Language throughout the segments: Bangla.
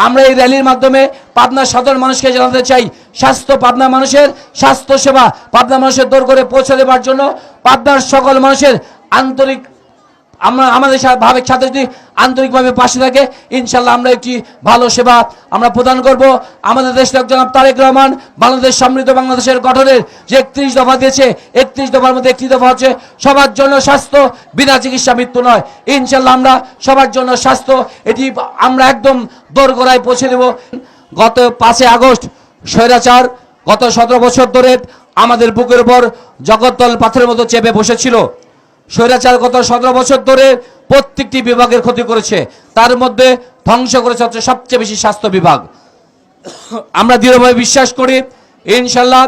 আমরা এই র্যালির মাধ্যমে পাবনার সাধারণ মানুষকে জানাতে চাই, স্বাস্থ্য পাবনা মানুষের স্বাস্থ্য সেবা পাবনা মানুষের দৌড় করে পৌঁছে দেওয়ার জন্য পাবনার সকল মানুষের আন্তরিক আমাদের ভাবের সাথে যদি আন্তরিকভাবে পাশে থাকে, ইনশাল্লাহ আমরা একটি ভালো সেবা আমরা প্রদান করব। আমাদের দেশ জনাব তারেক রহমান বাংলাদেশ সমৃদ্ধ বাংলাদেশের গঠনের যে 31 দফা দিয়েছে, 31 দফার মধ্যে একটি দফা হচ্ছে সবার জন্য স্বাস্থ্য, বিনা চিকিৎসা মৃত্যু নয়। ইনশাল্লাহ আমরা সবার জন্য স্বাস্থ্য, এটি আমরা একদম দোরগোড়ায় পৌঁছে দেব। গত 5 আগস্ট স্বৈরাচার গত 17 বছর ধরে আমাদের বুকের উপর জগদ্দল পাথরের মতো চেপে বসেছিল। স্বৈরাচার গত 17 বছর ধরে প্রত্যেকটি বিভাগের ক্ষতি করেছে, তার মধ্যে ধ্বংস করেছে হচ্ছে সবচেয়ে বেশি স্বাস্থ্য বিভাগ। আমরা দৃঢ়ভাবে বিশ্বাস করি ইনশাল্লাহ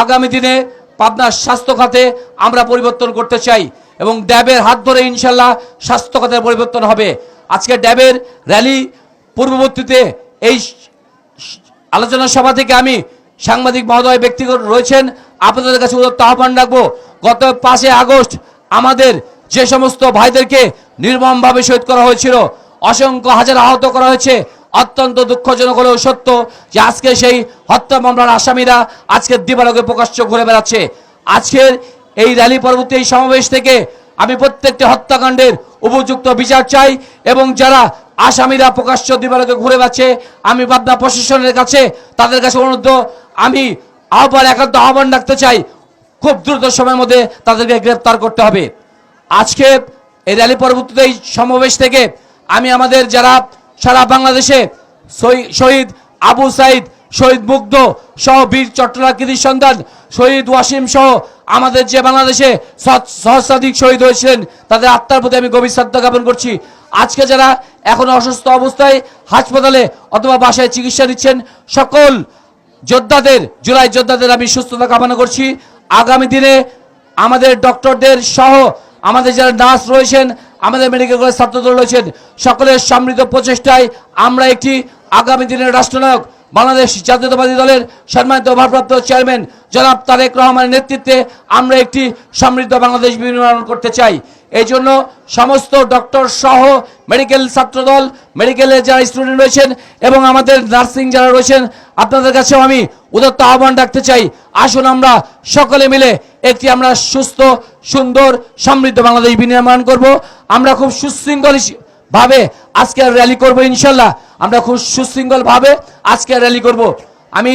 আগামী দিনে পাবনার স্বাস্থ্য খাতে আমরা পরিবর্তন করতে চাই এবং ড্যাবের হাত ধরে ইনশাল্লাহ স্বাস্থ্য খাতের পরিবর্তন হবে। আজকে ড্যাবের র্যালি পূর্ববর্তীতে এই আলোচনা সভা থেকে আমি সাংবাদিক মহোদয় ব্যক্তিগত রয়েছেন, আপনাদের কাছে উদাত্ত আহ্বান রাখবো, গত 5 আগস্ট আমাদের যে সমস্ত ভাইদেরকে নির্মমভাবে শহীদ করা হয়েছিল, অসংখ্য হাজার আহত করা হয়েছে, অত্যন্ত দুঃখজনক হলেও সত্য যে আজকে সেই হত্যা মামলার আসামিরা আজকে দিবালোকে প্রকাশ্য ঘুরে বেড়াচ্ছে। আজকের এই র্যালি পরবর্তী এই সমাবেশ থেকে আমি প্রত্যেকটি হত্যাকাণ্ডের উপযুক্ত বিচার চাই এবং যারা আসামিরা প্রকাশ্য দিবালোকে ঘুরে বেড়াচ্ছে আমি পাবনা প্রশাসনের কাছে তাদের কাছে অনুরোধ আমি একান্ত আহ্বান রাখতে চাই, খুব দ্রুত সময়ের মধ্যে তাদেরকে গ্রেফতার করতে হবে। আজকে এই র্যালি পরবর্তীতে এই সমাবেশ থেকে আমি আমাদের যারা সারা বাংলাদেশে শহীদ আবু সাইদ, শহীদ মুগ্ধ সহ বীর চট্টলা কৃতির সন্তান শহীদ ওয়াসিম সহ আমাদের যে বাংলাদেশে সহস্রাধিক শহীদ হয়েছিলেন তাদের আত্মার প্রতি আমি গভীর শ্রদ্ধা জ্ঞাপন করছি। আজকে যারা এখন অসুস্থ অবস্থায় হাসপাতালে অথবা বাসায় চিকিৎসা দিচ্ছেন সকল যোদ্ধাদের, জুলাই যোদ্ধাদের আমি সুস্থতা কামনা করছি। আগামী দিনে আমাদের ডক্টরদের সহ আমাদের যারা নার্স রয়েছেন, আমাদের মেডিকেল কলেজ ছাত্রদল রয়েছেন, সকলের সমৃদ্ধ প্রচেষ্টায় আমরা একটি আগামী দিনের রাষ্ট্রনায়ক বাংলাদেশ জাতীয়তাবাদী দলের সম্মানিত ভারপ্রাপ্ত চেয়ারম্যান জনাব তারেক রহমানের নেতৃত্বে আমরা একটি সমৃদ্ধ বাংলাদেশ বিনির্মাণ করতে চাই। এই জন্য সমস্ত ডক্টর সহ মেডিকেল ছাত্রদল, মেডিকেলের যারা স্টুডেন্ট রয়েছেন এবং আমাদের নার্সিং যারা রয়েছেন আপনাদের কাছেও আমি উদাত্ত আহ্বান রাখতে চাই, আসুন আমরা সকলে মিলে একটি আমরা সুস্থ, সুন্দর, সমৃদ্ধ বাংলাদেশ বিনির্মাণ করব। আমরা খুব সুশৃঙ্খল ভাবে আজকে র্যালি করব ইনশাল্লাহ, আমরা খুব সুশৃঙ্খল ভাবে আজকে র্যালি করব। আমি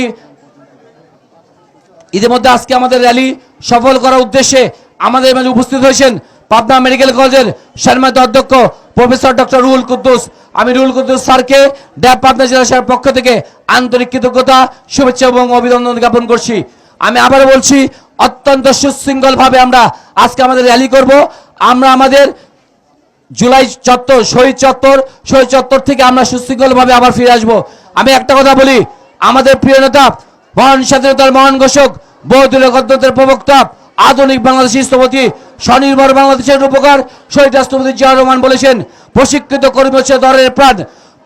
ইতিমধ্যে আজকে আমাদের র্যালি সফল করার উদ্দেশ্যে আমাদের মাঝে উপস্থিত হয়েছেন পাবনা মেডিকেল কলেজের সম্মানিত অধ্যক্ষ প্রফেসর ডক্টর রুহুল কুদ্দুস। আমি রুহুল কুদ্দুস স্যারকে ড্যাব পাবনা জেলা শাখার পক্ষ থেকে আন্তরিক কৃতজ্ঞতা, শুভেচ্ছা এবং অভিনন্দন জ্ঞাপন করছি। আমি আবারও বলছি অত্যন্ত সুশৃঙ্খল ভাবে আমরা আজকে আমাদের র্যালি করব। আমরা আমাদের জুলাই চত্বর, শহীদ চত্বর থেকে আমরা সুশৃঙ্খল ভাবে আবার ফিরে আসবো। আমি একটা কথা বলি, আমাদের প্রিয় নেতা, মহান স্বাধীনতার মহান ঘোষক, বহুদলীয় গণতন্ত্রের প্রবক্তা, আধুনিক বাংলাদেশের স্থপতি, স্বনির্ভর বাংলাদেশের রূপকার শহীদ রাষ্ট্রপতি জিয়াউর রহমান বলেছেন, প্রশিক্ষিত কর্মী হচ্ছে দলের প্রাণ,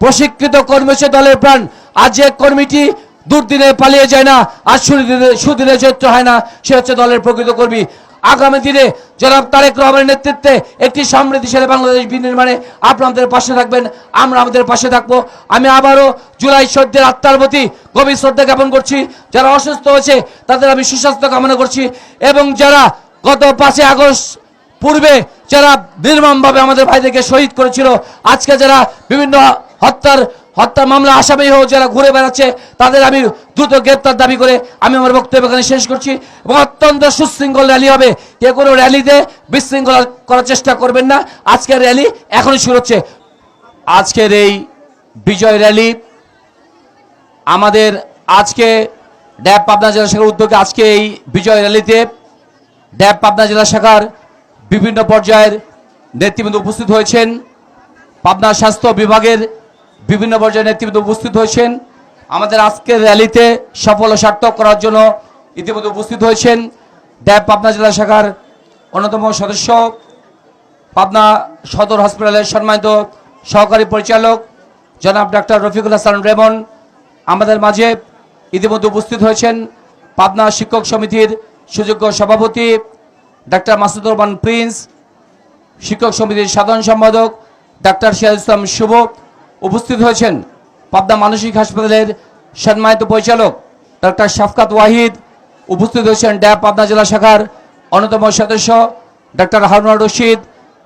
প্রশিক্ষিত কর্মী হচ্ছে দলের প্রাণ। আজ যে কর্মীটি দুর্দিনে পালিয়ে যায় না, আর সুদিনে চরিত্র হয় না, সে হচ্ছে দলের প্রকৃত কর্মী। আগামী দিনে জনাব তারেক রহমানের নেতৃত্বে একটি সমৃদ্ধিশালী বাংলাদেশ বিনির্মাণে আপনাদের পাশে থাকবেন, আমরা আমাদের পাশে থাকবো। আমি আবারও জুলাই শহীদদের আত্মার প্রতি গভীর শ্রদ্ধা জ্ঞাপন করছি। যারা অসুস্থ হয়েছে তাদের আমি সুস্বাস্থ্য কামনা করছি এবং যারা গত 5 আগস্ট পূর্বে যারা নির্মমভাবে আমাদের ভাইদেরকে শহীদ করেছিল, আজকে যারা বিভিন্ন হত্যা মামলা আসামি হোক যারা ঘুরে বেড়াচ্ছে তাদের আমি দ্রুত গ্রেপ্তার দাবি করে আমি আমার বক্তব্য এখানে শেষ করছি। এবং অত্যন্ত সুশৃঙ্খল র্যালি হবে, কেউ কোনো র্যালিতে বিশৃঙ্খলা করার চেষ্টা করবেন না। আজকের র্যালি এখনই শুরু হচ্ছে। আজকের এই বিজয় র্যালি আমাদের আজকে ড্যাব পাবনা জেলা শাখার উদ্যোগে আজকে এই বিজয় র্যালিতে ড্যাব পাবনা জেলা শাখার বিভিন্ন পর্যায়ের নেতৃবৃন্দ উপস্থিত হয়েছেন, পাবনা স্বাস্থ্য বিভাগের বিভিন্ন পর্যায়ের নেতৃবৃন্দ উপস্থিত হয়েছেন। আমাদের আজকের র্যালিতে সফল ও সার্থক করার জন্য ইতিমধ্যে উপস্থিত হয়েছেন ড্যাব পাবনা জেলা শাখার অন্যতম সদস্য, পাবনা সদর হসপিটালের সম্মানিত সহকারী পরিচালক জনাব ডাক্তার রফিকুল হাসান রেমন। আমাদের মাঝে ইতিমধ্যে উপস্থিত হয়েছেন পাবনা শিক্ষক সমিতির সুযোগ্য সভাপতি ডাক্তার মাসুদুর রহমান প্রিন্স, শিক্ষক সমিতির সাধারণ সম্পাদক ডাক্তার সিরাজ ইসলাম শুভ। উপস্থিত হয়েছেন পাবনা মানসিক হাসপাতালের সম্মানিত পরিচালক ডক্টর শাফকাত ওয়াহিদ, উপস্থিত হয়েছেন ড্যাব পাবনা জেলা শাখার অন্যতম সদস্য ডক্টর হারুনুর রশিদ,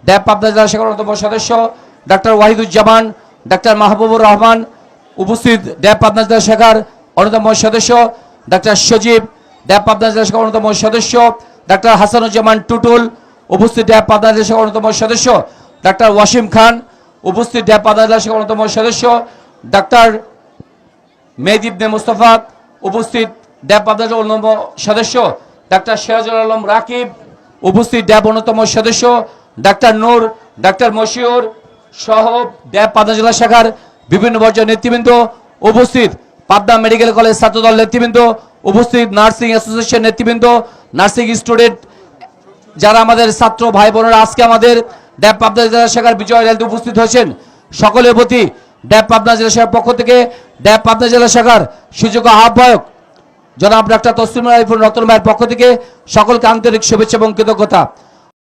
ড্যাব পাবনা জেলা শাখার অন্যতম সদস্য ডক্টর ওয়াহিদুজ্জামান, ডক্টর মাহবুবুর রহমান, উপস্থিত ড্যাব পাবনা জেলা শাখার অন্যতম সদস্য ডক্টর সজীব, ড্যাব পাবনা জেলা শাখার অন্যতম সদস্য ডক্টর হাসানুজ্জামান টুটুল, উপস্থিত ড্যাব পাবনা জেলা শাখার অন্যতম সদস্য ডক্টর ওয়াসিম খান, উপস্থিত ড্যাব পাবনা জেলা শাখার অন্যতম সদস্য ডক্টর মেহেদী ইবনে মুস্তাফা, উপস্থিত ড্যাব পাবনা জেলার অন্যতম সদস্য ডক্টর সিরাজুল আলম রাকিব, উপস্থিত ড্যাব অন্যতম সদস্য ডক্টর নূর, ডক্টর মশিউর সহ ড্যাব পাবনা জেলা শাখার বিভিন্ন পর্যায়ের নেতৃবৃন্দ, উপস্থিত পাবনা মেডিকেল কলেজ ছাত্রদল নেতৃবৃন্দ, উপস্থিত নার্সিং অ্যাসোসিয়েশন নেতৃবৃন্দ, নার্সিং স্টুডেন্ট যারা আমাদের ছাত্র ভাই বোনেরা আজকে আমাদের ড্যাব পাবনা জেলা শাখার বিজয় র্যালিতে উপস্থিত হয়েছেন, সকলের প্রতি ড্যাব পাবনা জেলা শাখার পক্ষ থেকে ড্যাব পাবনা জেলা শাখার সুযোগ্য আহ্বায়ক জনাব ডাক্তার তসলিমা রতন ভাইয়ের পক্ষ থেকে সকলকে আন্তরিক শুভেচ্ছা এবং কৃতজ্ঞতা।